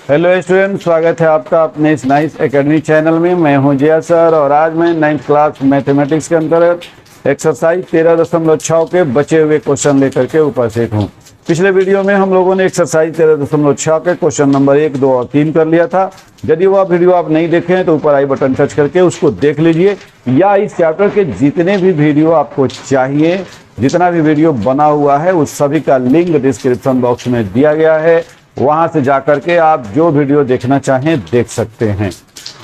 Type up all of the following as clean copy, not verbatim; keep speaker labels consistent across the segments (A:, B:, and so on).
A: Hello student, स्वागत है आपका अपने इस नाइस एकेडमी चैनल में। मैं हूं जया सर और आज मैं 9th क्लास मैथमेटिक्स के अंतर्गत एक्सरसाइज 13.6 के बचे हुए क्वेश्चन लेकर के उपस्थित हूं। पिछले वीडियो में हम लोगों ने एक्सरसाइज 13.6 के क्वेश्चन नंबर 1, 2 और 3 कर लिया था। यदि वह वीडियो आप नहीं देखे हैं तो ऊपर आई बटन टच करके उसको देख लीजिए, या इस चैप्टर के जितने भी वीडियो आपको चाहिए, जितना भी वीडियो बना हुआ है उस सभी का लिंक डिस्क्रिप्शन बॉक्स में दिया गया है। वहां से जाकर के आप जो वीडियो देखना चाहें देख सकते हैं।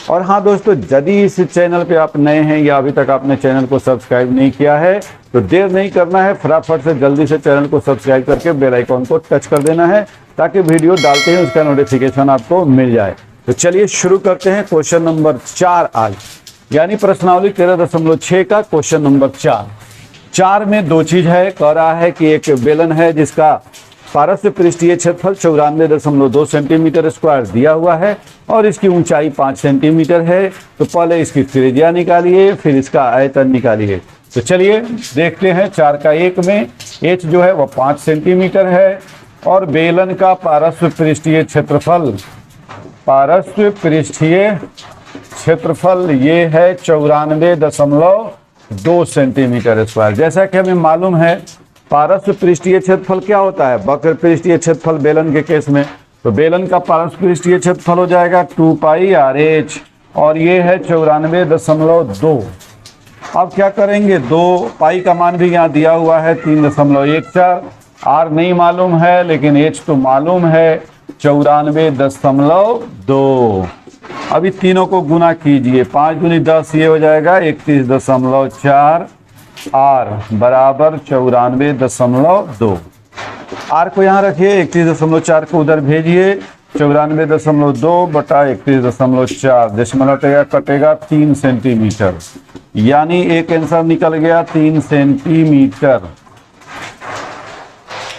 A: और हाँ दोस्तों, यदि इस चैनल पे आप नए हैं या अभी तक आपने चैनल को सब्सक्राइब नहीं किया है तो देर नहीं करना है, फटाफट से जल्दी से चैनल को सब्सक्राइब करके बेल आइकॉन को टच कर देना है ताकि वीडियो डालते हैं उसका नोटिफिकेशन आपको मिल जाए। तो चलिए शुरू करते हैं क्वेश्चन नंबर 4 आज, यानी प्रश्नावली 13.6 का क्वेश्चन नंबर 4 में दो चीज है। कह रहा है कि एक बेलन है जिसका पारस्व पृष्ठीय क्षेत्रफल 94.2 सेंटीमीटर स्क्वायर दिया हुआ है और इसकी ऊंचाई 5 सेंटीमीटर है। तो पहले इसकी त्रिज्या निकालिए, फिर इसका आयतन निकालिए। तो चलिए देखते हैं 4 का 1 में h जो है वह 5 सेंटीमीटर है और बेलन का पारस्व पृष्ठीय क्षेत्रफल ये है 94.2 सेंटीमीटर स्क्वायर। जैसा कि हमें मालूम है पारस्व पृष्ठीय क्षेत्रफल क्या होता है, वक्र पृष्ठीय क्षेत्रफल बेलन के केस में, तो बेलन का पारस्व पृष्ठीय क्षेत्रफल हो जाएगा 2 पाई RH और ये है 94.2। अब क्या करेंगे, 2 पाई का मान भी यहाँ दिया हुआ है 3.14, R नहीं मालूम है लेकिन H तो मालूम है 94.2। अभी तीनों को गुना कीजिए, 5 दूनी 10, ये हो जाएगा 31.4, R बराबर 94.2। R को यहाँ रखिए, 31.4 को उधर भेजिए, 94.2 बटा 31.4, दशमलव कटेगा 3 सेंटीमीटर, यानी एक आंसर निकल गया 3 सेंटीमीटर।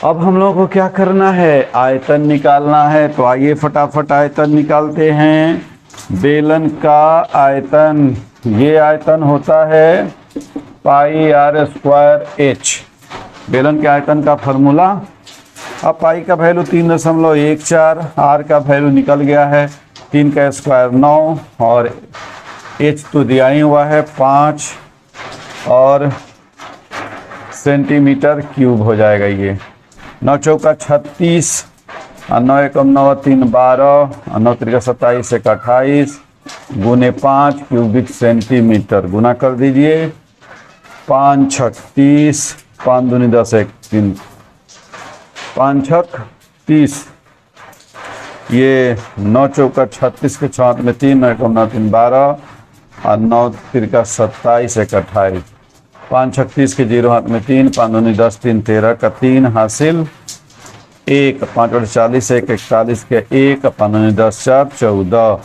A: अब हम लोगों को क्या करना है, आयतन निकालना है। तो आइए फटाफट आयतन निकालते हैं। बेलन का आयतन, ये आयतन होता है पाई R स्क्वायर H। बेलन के आयतन का फार्मूला, अब पाई का वैल्यू 3.14, R का वैल्यू निकल गया है 3 का स्क्वायर 9 और H तो दिया ही हुआ है 5 और सेंटीमीटर क्यूब हो जाएगा। ये 9 चौका 36 और 9 एकम 9 3 12 और 9 त्रिका 27 1 28 गुने 5 क्यूबिक सेंटीमीटर। गुना कर दीजिए, 5 छक 30, 5 दूनी 10 1 3, 5 छक 30, ये 9 चौका 36 के 6 में 3, 9 एकम 9 3 12 और 9 त्रिका 27 1 28, 5 छक 30 के 0 हाथ में 3, 5 दूनी 10 3 13 का 3 हासिल 1, 5 बटे 40 1 41 के 1, 5 दूनी 10 4 14,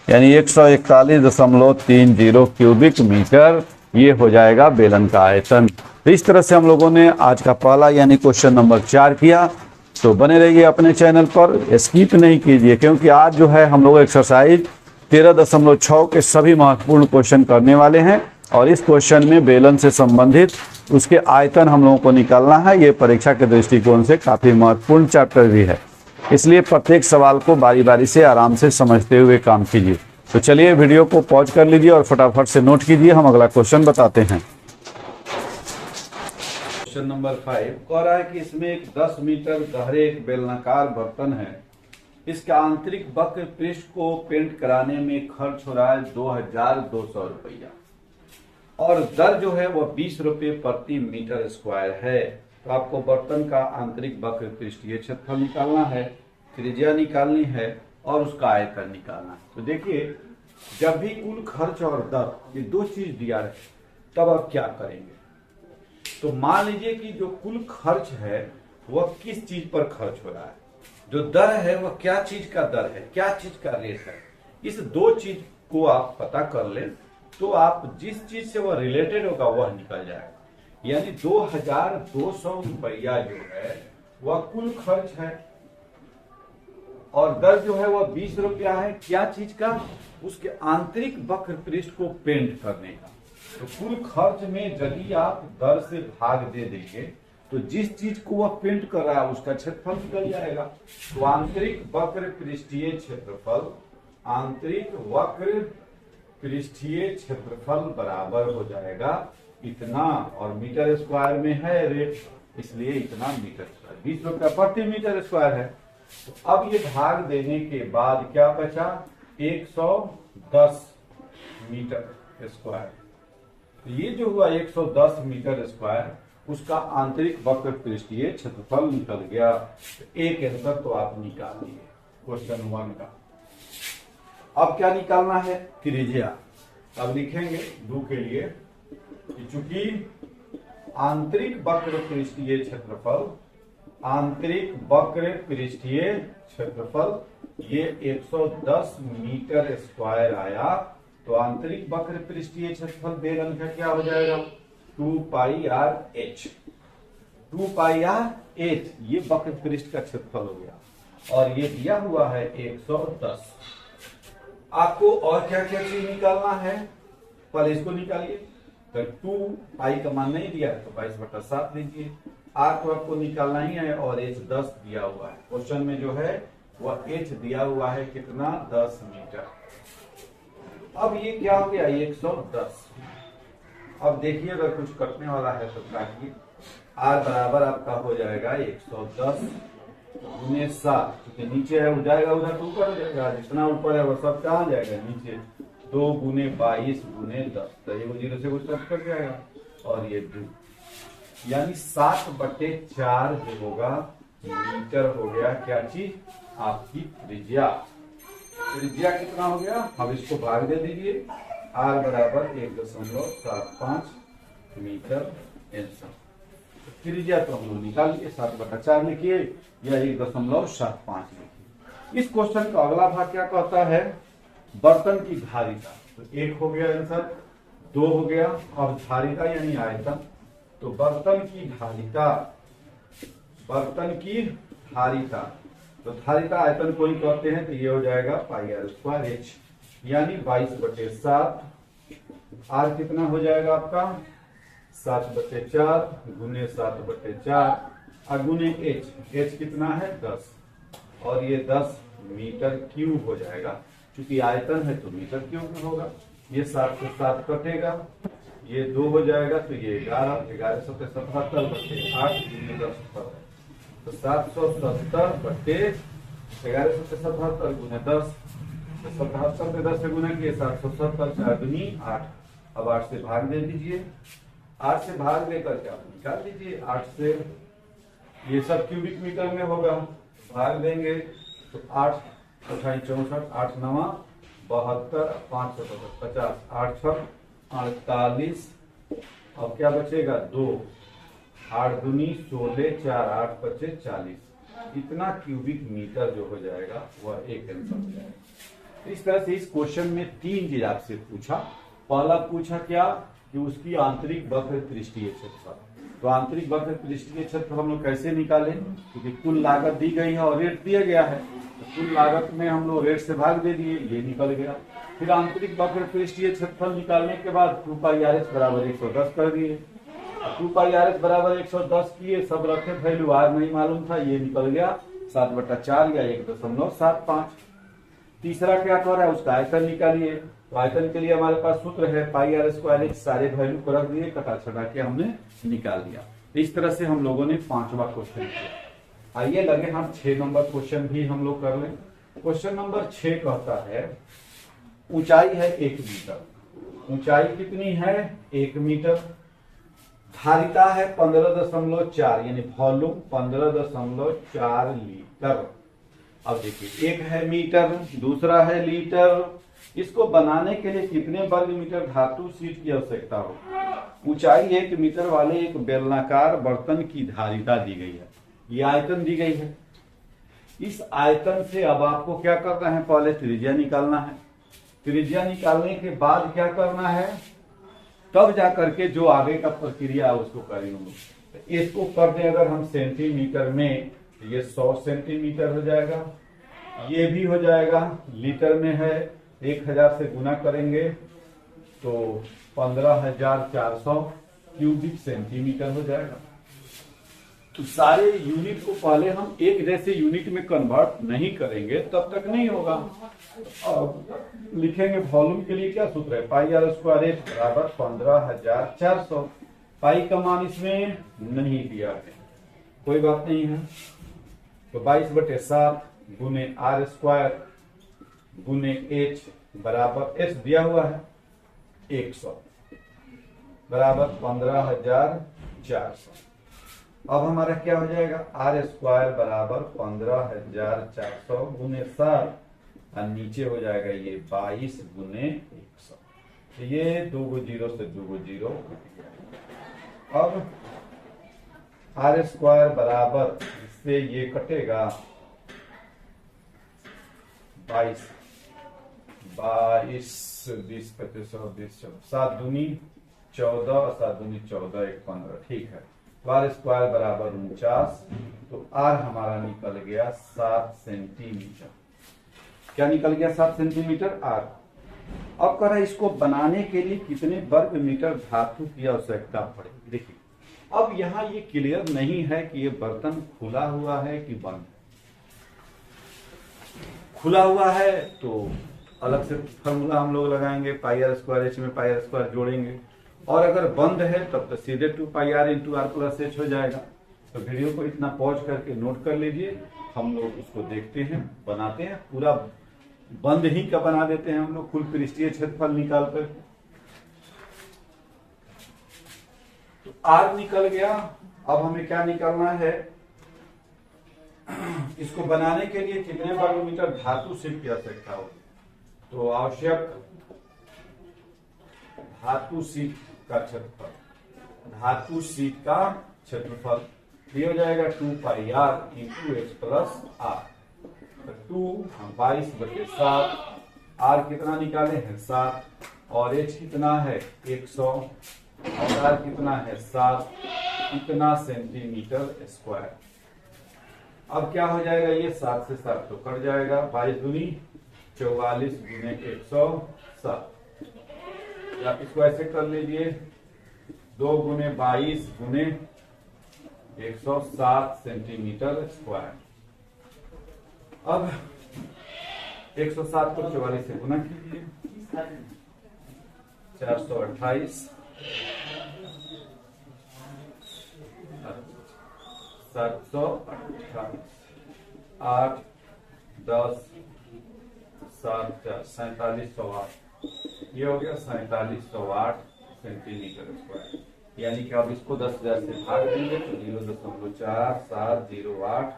A: यानी 141.30 क्यूबिक मीटर। ये हो जाएगा बेलन का आयतन। तो इस तरह से हम लोगों ने आज का पहला यानी क्वेश्चन नंबर 4 किया। तो बने रहिए अपने चैनल पर, स्किप नहीं कीजिए, क्योंकि आज जो है हम लोग एक्सरसाइज 13.6 के सभी महत्वपूर्ण क्वेश्चन करने वाले हैं और इस क्वेश्चन में बेलन से संबंधित उसके आयतन हम लोगों को निकालना है। ये परीक्षा के दृष्टिकोण से काफी महत्वपूर्ण चैप्टर भी है, इसलिए प्रत्येक सवाल को बारी बारी से आराम से समझते हुए काम कीजिए। तो चलिए वीडियो को पॉज कर लीजिए और फटाफट से नोट कीजिए, हम अगला क्वेश्चन बताते हैं। क्वेश्चन नंबर 5 कह रहा है कि इसमें एक 10 मीटर गहरे एक बेलनाकार बर्तन है। इसका आंतरिक वक्र पृष्ठ को पेंट कराने में खर्च हो रहा है 2200 रुपया और दर जो है वह 20 रुपये प्रति मीटर स्क्वायर है। तो आपको बर्तन का आंतरिक वक्र पृष्ठीय क्षेत्रफल निकालना है, त्रिज्या निकालनी है और उसका आयतन निकालना है। तो देखिए, जब भी कुल खर्च और दर ये दो चीज दिया रहे तब आप क्या करेंगे। तो मान लीजिए कि जो कुल खर्च है वह किस चीज पर खर्च हो रहा है, जो दर है वह क्या चीज का दर है, क्या चीज का रेट है। इस दो चीज को आप पता कर लें तो आप जिस चीज से वह रिलेटेड होगा वह निकल जाएगा। यानी 2200 रुपया जो है वह कुल खर्च है और दर जो है वह 20 रुपया है। क्या चीज का, उसके आंतरिक वक्र पृष्ठ को पेंट करने का। तो कुल खर्च में यदि आप दर से भाग दे देंगे तो तो जिस चीज को वह पेंट कर रहा है उसका क्षेत्रफल निकल जाएगा। तो आंतरिक वक्र पृष्ठीय क्षेत्रफल, आंतरिक वक्र पृष्ठीय क्षेत्रफल बराबर हो जाएगा इतना, और मीटर स्क्वायर में है रेट, इसलिए इतना मीटर स्क्वायर, 20 रुपया प्रति मीटर स्क्वायर है। तो अब ये भाग देने के बाद क्या बचा, 110 मीटर स्क्वायर। तो ये जो हुआ 110 मीटर स्क्वायर, उसका आंतरिक वक्र पृष्ठीय क्षेत्रफल निकल गया। तो एक आंसर तो आप निकाल लिए क्वेश्चन 1 का। अब क्या निकालना है, त्रिज्या। अब लिखेंगे 2 के लिए कि चूंकि आंतरिक वक्र पृष्ठीय क्षेत्रफल, आंतरिक वक्र पृष्ठीय क्षेत्रफल ये 110 मीटर स्क्वायर आया, तो आंतरिक वक्र पृष्ठीय क्षेत्रफल बेलन का क्या हो जाएगा, 2 pi R H. 2 pi R H ये वक्र पृष्ठ का क्षेत्रफल हो गया, और ये दिया हुआ है 110। आपको और क्या क्या चीज निकालना है, पहले इसको निकालिए। तो 2 पाई का मान नहीं दिया तो 22/7 लीजिए। आर को आपको निकालना ही है, और एच 10 दिया हुआ है क्वेश्चन में, जो है वह एच दिया हुआ है कितना, 10 मीटर। अब ये क्या हो गया, 110। अब देखिए अगर कुछ कटने वाला है तो काटिए। आर बराबर आपका हो जाएगा 110 गुने 7, क्योंकि नीचे है वो जाएगा उधर तो ऊपर हो जाएगा, जितना ऊपर है वो सब कहाँ जाएगा, नीचे। 2 गुने 22 गुने 10, तो ये वो 0 से कुछ कट जाएगा, और ये 2, यानी 7/4 जो होगा मीटर हो गया क्या चीज, आपकी त्रिज्या। त्रिज्या कितना हो गया, अब इसको भाग दे दीजिए। आर बराबर 1.75 मीटर आंसर। त्रिज्या तो हम लोग निकाल लिए, 7/4 लिखिए या 1.75 लिखिए। इस क्वेश्चन का अगला भाग क्या कहता है, बर्तन की धारिता। तो 1 हो गया आंसर, 2 हो गया, अब धारिता यानी आयतन। तो बर्तन की धारिता, बर्तन की धारिता, तो धारिता आयतन को ही कहते हैं, तो ये हो जाएगा पाई आर स्क्वायर एच, यानी 22/7। आर कितना हो जाएगा आपका, 7/4 गुने 7/4 और गुने एच, एच कितना है 10, और ये 10 मीटर क्यूब हो जाएगा। चूंकि आयतन है तो मीटर क्यूब में होगा। ये 7 से 7 कटेगा, ये 2 हो जाएगा, तो ये 11, 11 7 77 बटे 8 गुने 10 पर, तो 770 बटे 11 7 77 गुने 10, तो 77 में 10 से गुना किए 770, 4 दूनी 8। अब 8 से भाग दे दीजिए, 8 से भाग देकर के आप निकाल दीजिए। 8 से ये सब क्यूबिक मीटर में होगा, भाग देंगे तो 8 अठाई 64, 8 9 72, 5 50, 8 6 48। अब क्या बचेगा 2, 8 दूनी 16, 4 8 25 40। इतना क्यूबिक मीटर जो हो जाएगा वह एक आंसर हो जाएगा। इस तरह से इस क्वेश्चन में 3 चीज आपसे पूछा। पहला पूछा क्या कि उसकी आंतरिक वक्र पृष्ठीय क्षेत्रफल। तो आंतरिक वक्र पृष्ठीय क्षेत्रफल हम लोग कैसे निकालें, क्योंकि कुल लागत दी गई है और रेट दिया गया है, तो कुल लागत में हम लोग रेट से भाग दे दिए, ये निकल गया। फिर आंतरिक वक्र पृष्ठीय क्षेत्रफल निकालने के बाद 2 पाई आर एच बराबर 110 कर दिए। 2 पाई आर एच बराबर 110 किए, सब रखे, वैल्यू आर नहीं मालूम था, ये निकल गया 7/4 या 1.75। तीसरा क्या कर रहा है, उसका आयतन निकालिए। तो आयतन के लिए हमारे पास सूत्र है पाई आर स्क्वायर एच, सारे वैल्यू को रख दिए, कटा छटा के हमने निकाल दिया। तो इस तरह से हम लोगों ने 5वां क्वेश्चन किया। आइए लगे हम 6 नंबर क्वेश्चन भी हम लोग कर लें। क्वेश्चन नंबर 6 कहता है ऊंचाई है 1 मीटर। ऊंचाई कितनी है 1 मीटर। धारिता है 15.4, यानी वॉल्यूम 15.4 लीटर। अब देखिए, एक है मीटर, दूसरा है लीटर। इसको बनाने के लिए कितने वर्ग मीटर धातु शीट की आवश्यकता हो। ऊंचाई 1 मीटर वाले एक बेलनाकार बर्तन की धारिता दी गई है, ये आयतन दी गई है। इस आयतन से अब आपको क्या करना है, पहले त्रिज्या निकालना है। त्रिज्या निकालने के बाद क्या करना है, तब जाकर के जो आगे का प्रक्रिया है उसको करेंगे। इसको कर दें अगर हम सेंटीमीटर में, ये 100 सेंटीमीटर हो जाएगा। ये भी हो जाएगा, लीटर में है 1000 से गुना करेंगे तो 15,400 क्यूबिक सेंटीमीटर हो जाएगा। तो सारे यूनिट को पहले हम एक जैसे यूनिट में कन्वर्ट नहीं करेंगे तब तक नहीं होगा। अब लिखेंगे वॉल्यूम के लिए क्या सूत्र है, पाई आर स्क्वायर एच बराबर 15,400। पाई का मान इसमें नहीं दिया है, कोई बात नहीं है। तो 22/7 गुने आर स्क्वायर गुने एच बराबर एच दिया हुआ है 100 बराबर 15,400। अब हमारा क्या हो जाएगा, आर स्क्वायर बराबर 15,400 गुने 7 और नीचे हो जाएगा ये 22 गुने 100। तो ये 2 गो जीरो से 2 गो जीरो कट गया। अब आर स्क्वायर बराबर इससे ये कटेगा 22 20 25 20 7 दूनी 14 7 दूनी 14 1 15, ठीक है। आर स्क्वायर बराबर 49, तो आर हमारा निकल गया 7 सेंटीमीटर। क्या निकल गया, 7 सेंटीमीटर आर। अब कह रहा है इसको बनाने के लिए कितने वर्ग मीटर धातु की आवश्यकता पड़ेगी। देखिए अब यहाँ ये क्लियर नहीं है कि ये बर्तन खुला हुआ है कि बंद है। खुला हुआ है तो अलग से फॉर्मूला हम लोग लगाएंगे, पाई आर स्क्वायर एच में पाई आर स्क्वायर जोड़ेंगे, और अगर बंद है तब तो सीधे 2 pi r into r plus h हो जाएगा। तो वीडियो को इतना पॉज करके नोट कर लीजिए, हम लोग उसको देखते हैं, बनाते हैं। पूरा बंद ही का बना देते हैं हम लोग, कुल पृष्ठीय क्षेत्रफल निकाल कर। तो आर निकल गया। अब हमें क्या निकालना है, इसको बनाने के लिए कितने वर्ग मीटर धातु शीट की आवश्यकता होगी। तो आवश्यक धातु शीट का क्षेत्रफल, धातु शीट का क्षेत्रफल ये हो जाएगा 2 pi r into h plus r. 2 22/7, r कितना निकाले हैं 7, और एच कितना है 100, और आर कितना है 7, इतना सेंटीमीटर स्क्वायर। अब क्या हो जाएगा, ये 7 से 7 तो कट जाएगा, 22 दूनी 44 गुने 107। आप इसको ऐसे कर लीजिए, 2 गुने 22 गुने 107 सेंटीमीटर स्क्वायर। अब 107 को 44 से गुना कीजिए, 428 728 8 10 7 4708, ये हो गया 4708 सेंटीमीटर स्क्वायर। यानी कि आप इसको 10,000 से भाग देंगे तो 0.4708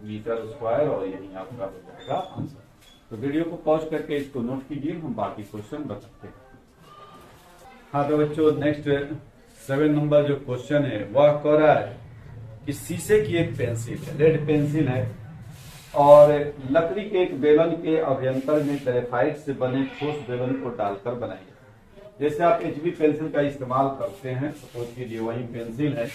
A: मीटर स्क्वायर, और यही आपका हो जाएगा आंसर। तो वीडियो को पॉज करके इसको नोट कीजिए, हम बाकी क्वेश्चन बताते हैं। हाँ तो बच्चों, नेक्स्ट 7 नंबर जो क्वेश्चन है वह कह रहा है कि शीशे की एक पेंसिल है, रेड पेंसिल है, और लकड़ी के एक बेलन के अभ्यंतर में ग्रेफाइट से बने ठोस बेलन को डालकर बनाइए। जैसे आप HB पेंसिल का इस्तेमाल करते हैं, सपोज कीजिए वही पेंसिल है,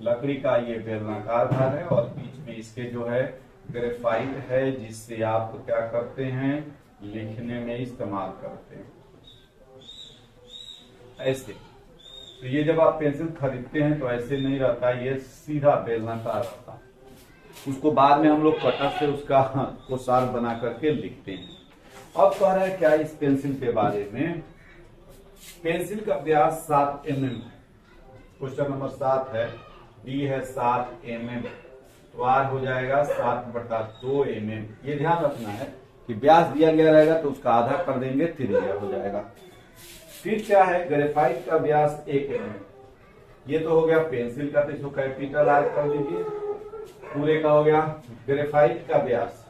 A: लकड़ी का ये बेलनाकार भाग है और बीच में इसके जो है ग्रेफाइट है, जिससे आप क्या करते हैं, लिखने में इस्तेमाल करते हैं ऐसे। तो ये जब आप पेंसिल खरीदते हैं तो ऐसे नहीं रहता, ये सीधा बेलनाकार रहता है। उसको बाद में हम लोग कटर से उसका कोसार बना करके लिखते हैं। अब कह रहा है क्या इस पेंसिल के बारे में, पेंसिल का व्यास 7 mm है, क्वेश्चन नंबर 7 है, डी है 7 mm, तो आर हो जाएगा 7/2 mm। ये ध्यान रखना है कि व्यास दिया गया रहेगा तो उसका आधा कर देंगे, त्रिज्या हो जाएगा। फिर क्या है, ग्रेफाइट का व्यास 1 mm, ये तो हो गया पेंसिल का, तो इसको कैपिटल आर कर दीजिए, पूरे का हो गया। ग्रेफाइट का व्यास,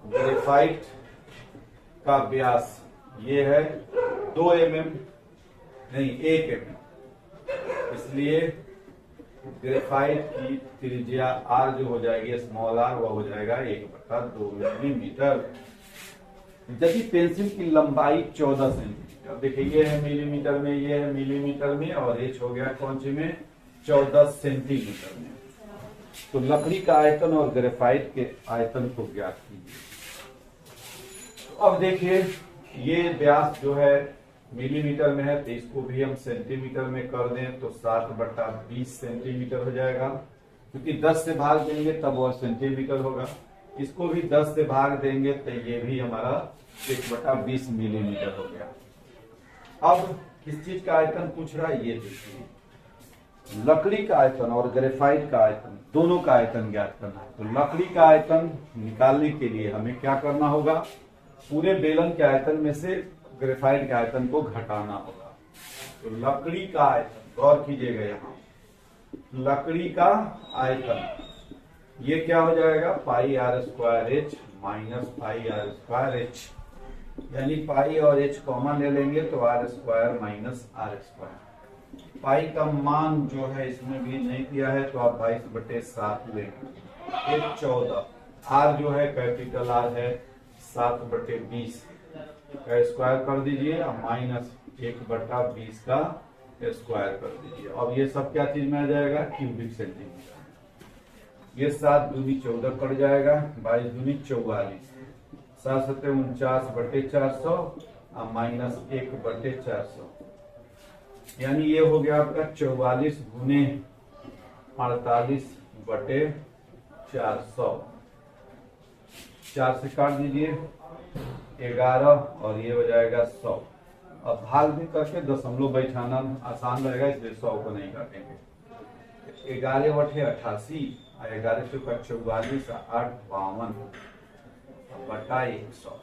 A: ग्रेफाइट का व्यास ये है 2 mm, नहीं 1 mm, इसलिए ग्रेफाइट की त्रिज्या आर जो हो जाएगी स्मॉल आर, वह हो जाएगा 1/2 मिलीमीटर। यदि पेंसिल की लंबाई 14 सेंटीमीटर, देखिए ये है मिलीमीटर में, ये है मिलीमीटर में, और एच हो गया कौन सी में, 14 सेंटीमीटर में, तो लकड़ी का आयतन और ग्रेफाइट के आयतन को ज्ञात कीजिए। अब देखिए ये व्यास जो है मिलीमीटर में है, तो इसको भी हम सेंटीमीटर में कर दें तो 7/20 सेंटीमीटर हो जाएगा। क्योंकि 10 से भाग देंगे तब वह सेंटीमीटर होगा, इसको भी 10 से भाग देंगे तो ये भी हमारा 1/20 मिलीमीटर हो गया। अब किस चीज का आयतन पूछ रहा है ये देखिए, लकड़ी का आयतन और ग्रेफाइट का आयतन दोनों का आयतन ज्ञात करना है। तो लकड़ी का आयतन निकालने के लिए हमें क्या करना होगा, पूरे बेलन के आयतन में से ग्रेफाइट के आयतन को घटाना होगा। तो लकड़ी का आयतन, गौर कीजिएगा यहाँ, लकड़ी का आयतन ये क्या हो जाएगा, pi r square h minus pi r square h, यानी पाई और एच कॉमन ले लेंगे तो r square minus r square. Pi का मान जो है इसमें भी नहीं दिया है तो आप 22/7 लेंगे, एक 14, आर जो है कैपिटल आर है 7/20 का स्क्वायर कर दीजिए और माइनस 1/20 का स्क्वायर कर दीजिए। अब ये सब क्या चीज में आ जाएगा, क्यूबिक सेंटीमीटर। ये 7 दूनी 14 कट जाएगा, 22 दूनी 44, 7 7 49/400 और माइनस 1/400, यानी ये हो गया आपका 44 गुने 48/400। 4 से काट दीजिए 11 और ये हो जाएगा 100। अब भाग भी करके दशमलव बैठाना आसान रहेगा इसलिए 100 को नहीं काटेंगे। 11/88 और 11 से 44 8 52/100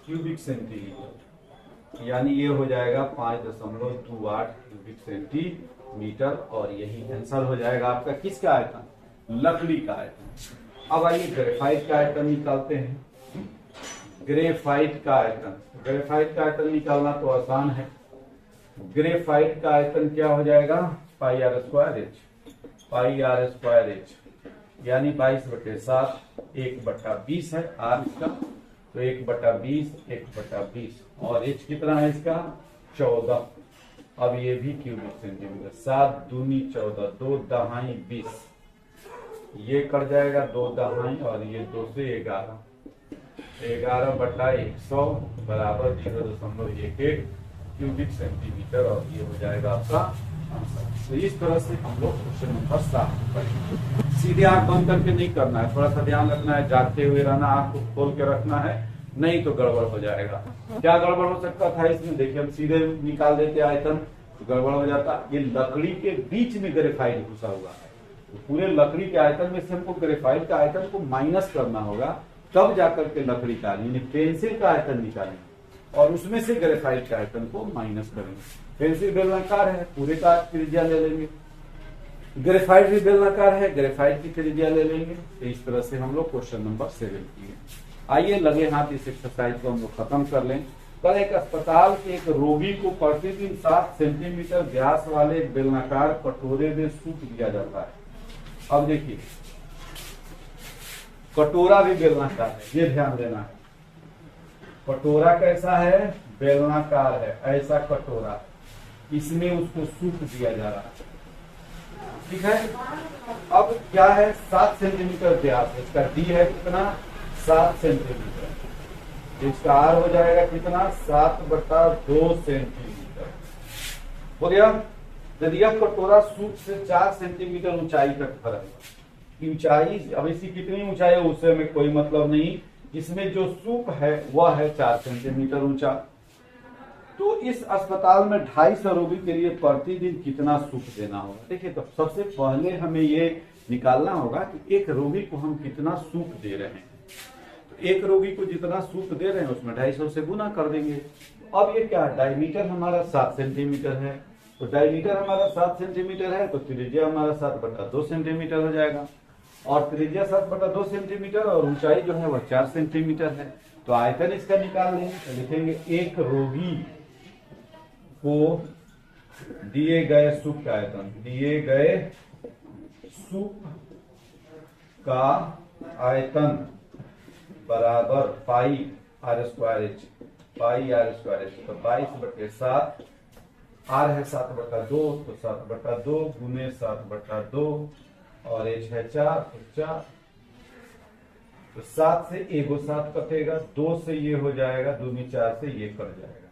A: क्यूबिक सेंटीमीटर, यानी ये हो जाएगा 5.28 क्यूबिक सेंटीमीटर। और यही आंसर हो जाएगा आपका किसका आयतन, लकड़ी का आयतन। अब आइए ग्रेफाइट का आयतन निकालते हैं। ग्रेफाइट का आयतन, ग्रेफाइट का आयतन निकालना तो आसान है। ग्रेफाइट का आयतन क्या हो जाएगा, pi r square h, pi r square h, यानी 22/7, 1/20 है आर इसका, तो 1/20, 1/20 और एच कितना है इसका 14। अब ये भी क्यूबिक सेंटीमीटर, 7 दूनी 14, 2 दहाई 20, ये कट जाएगा 2 दहाई और ये 2 से 11, 11/100 बराबर 0.11 क्यूबिक सेंटीमीटर और ये हो जाएगा आपका आंसर। तो इस तरह से हम लोग क्वेश्चन नंबर 7 पढ़ेंगे। सीधे आंख बंद करके नहीं करना है, थोड़ा सा ध्यान रखना है, जागते हुए रहना, आंख को खोल के रखना है, नहीं तो गड़बड़ हो जाएगा। क्या गड़बड़ हो सकता था इसमें, देखिए हम सीधे निकाल देते आयतन तो गड़बड़ हो जाता। ये लकड़ी के बीच में ग्रेफाइट घुसा हुआ है, तो पूरे लकड़ी के आयतन में से हमको ग्रेफाइट का आयतन को माइनस करना होगा, तब जाकर के लकड़ी का यानी पेंसिल का आयतन निकालेंगे और उसमें से ग्रेफाइट के आयतन को माइनस करेंगे। पेंसिल बेलनाकार है, पूरे का त्रिज्या ले लेंगे, ग्रेफाइट भी बेलनाकार है, ग्रेफाइट की त्रिज्या ले लेंगे। तो इस तरह से हम लोग क्वेश्चन नंबर 7 किए। आइए लगे हाथ इस एक्सरसाइज को हम लोग खत्म कर लें। कल एक अस्पताल के एक रोगी को प्रतिदिन 7 सेंटीमीटर व्यास वाले एक बेलनाकार कटोरे में सूप दिया जाता है। अब देखिए कटोरा भी बेलनाकार है, ये ध्यान देना है। कटोरा कैसा है, बेलनाकार है, ऐसा कटोरा, इसमें उसको सूप दिया जा रहा है, ठीक है। अब क्या है, 7 सेंटीमीटर व्यास, इसका डी है कितना 7 सेंटीमीटर, इसका आर हो जाएगा कितना 7/2 सेंटीमीटर, हो गया। यदि यह कटोरा सूप से 4 सेंटीमीटर ऊंचाई तक फर्क, ऊंचाई अब इसकी कितनी ऊंचाई है उससे हमें कोई मतलब नहीं, इसमें जो सूप है वह है 4 सेंटीमीटर ऊंचा। तो इस अस्पताल में 250 रोगी के लिए प्रतिदिन कितना सूप देना होगा। देखिए तो सबसे पहले हमें ये निकालना होगा कि एक रोगी को हम कितना सूप दे रहे हैं। तो एक रोगी को जितना सूप दे रहे हैं उसमें 250 से गुना कर देंगे। अब ये क्या, डायमीटर हमारा 7 सेंटीमीटर है, तो डायमीटर हमारा 7 सेंटीमीटर है, तो त्रिज्या हमारा 7/2 सेंटीमीटर हो जाएगा, और त्रिज्या 7/2 सेंटीमीटर और ऊंचाई जो है वह 4 सेंटीमीटर है। तो आयतन इसका निकाल लेंगे, तो लिखेंगे एक रोगी को दिए गए सूप का आयतन, दिए गए सूप का आयतन बराबर pi r square h, pi r square h, तो 22/7, आर है 7/2, तो 7/2 गुने 7/2 और एच है 4, तो 4, तो 7 से एगो 7 कटेगा, 2 से ये हो जाएगा, दूनी 4 से ये कट जाएगा,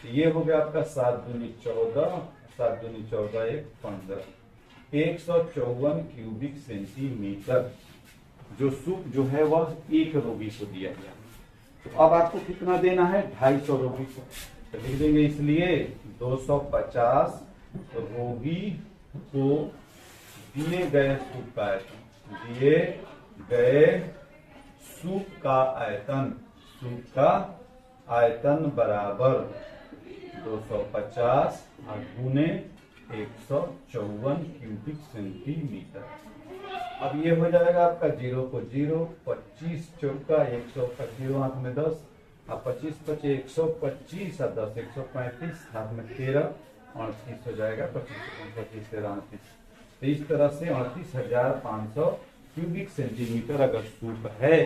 A: तो ये हो गया आपका 7 दूनी 14, 7 दूनी 14 1 15, 154 क्यूबिक सेंटीमीटर जो सूप जो है वह एक रोगी को दिया गया। तो अब आपको कितना देना है, 250 रोगी को। तो लिख देंगे इसलिए 250 रोगी को दिए गए सूप का आयतन, दिए गए सूप का आयतन बराबर 250 गुने 154 क्यूबिक सेंटीमीटर। अब ये हो जाएगा आपका 0 को 0, 25 चौका 125 हाथ में 10, अब 25 पचे 125 और 10 135 हाथ में 13, 38 हो जाएगा। 25 13 38, तो इस तरह से 38,500 क्यूबिक सेंटीमीटर अगर सूप है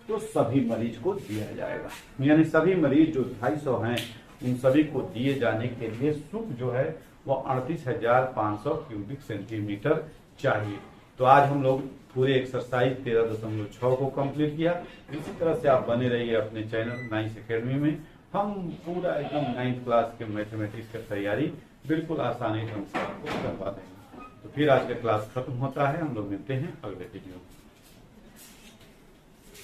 A: तो सभी मरीज को दिया जाएगा। यानी सभी मरीज जो 250 हैं उन सभी को दिए जाने के लिए सूप जो है वो 38,500 क्यूबिक सेंटीमीटर चाहिए। तो आज हम लोग पूरे एक्सरसाइज 13.6 को कंप्लीट किया। इसी तरह से आप बने रहिए अपने चैनल नाइस एकेडमी में। हम पूरा एकदम 9th क्लास के मैथमेटिक्स की तैयारी बिल्कुल आसानी ढंग से आपको करवा देंगे। तो फिर आज का क्लास खत्म होता है, हम लोग मिलते हैं अगले वीडियो में।